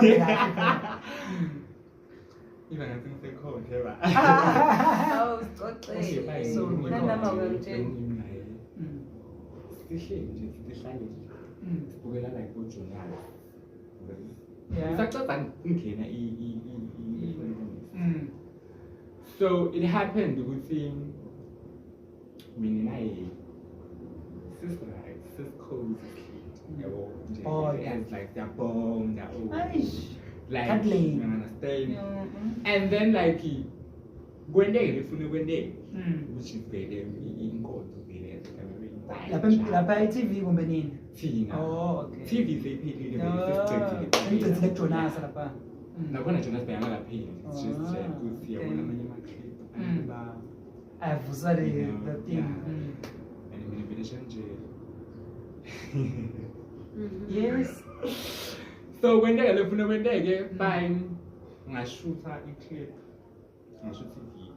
Even I think they call it ever. Hawu sixoxe. So Nanoma ngangitshela. Sihleli nje sihlale sibukela like uJonas. Yeah. Saqeda ngingena So it happened ukuthi mina naye sis-cozy yabo nje. Oh, yeah. It's like they're bomb, they're all like Cuddling. you understand. And then like kwendeke ufuna kwendeke which is vele inkonzo vele lapha e-TV kumbe nini? thina Oh, okay. TV seyiphelile Ngicela Jonas lapha. nakhona Jonas bengakapheli it's just ukuthi yabona amanye ama-clip Avusa the thing. and mina vele nje Yes. so kwendeke lefuna kwendeke fine ngashutha i-clip ngashutha i-video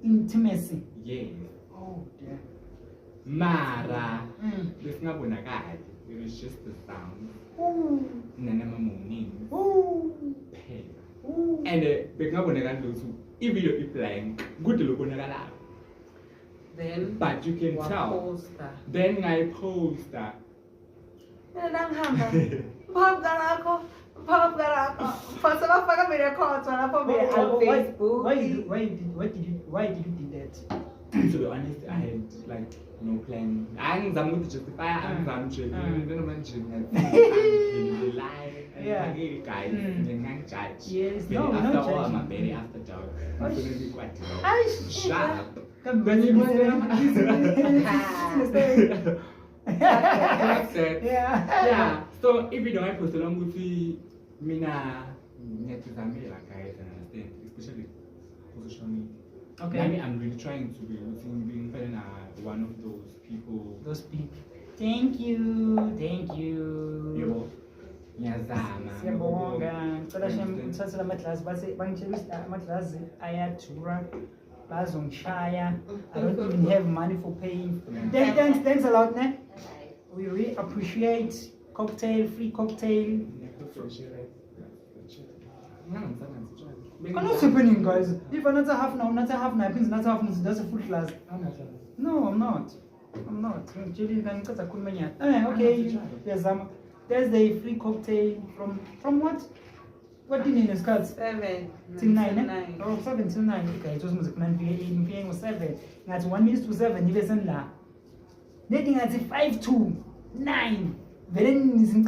Intimacy. yes Oh dear. mara besingabonakali it was just the sound nanamamoning phela and bekungabonakali lutho i-video i-blank kude lokubonakalayo Then but you can tell waposta. then ngayiposta Mina nangihamba. Phapha lakho. Phose bafaka mina khotho lapho be on Facebook. Why did you do that? to be honest I had like no plan angizama ukuthi justify angizama nje noma nje Yeah. ngeke guys ngangijudge Yes, Really, no, after no all judging. I'm a very after dark I'm gonna be quite low Aish. shut up When you yeah so if you don't have to long ukuthi mina ngiyatizamela guys and understand especially for social media Okay. I mean, I'm really trying to be being one of those people. Those people. Thank you. Yebo. Ngiyazama. Siyabonga. Ngicela ngithathele amaglasi base bangitshela ukuthi amaglasi ayadura. Bazongishaya. I don't even have money for paying. Thanks a lot, ne? We really appreciate free cocktail. What's happening, guys? If another half now, another half now, please, another half now, that's a full glass. No, I'm not. Okay, there's the free cocktail from what? What do you need, Scott? 7 Till 9, eh? Oh, 7 till 9. Okay, it was music 9 p.m. 7. That's 1 minute to 7. You listen la. Dating at 5 to 9. Then is in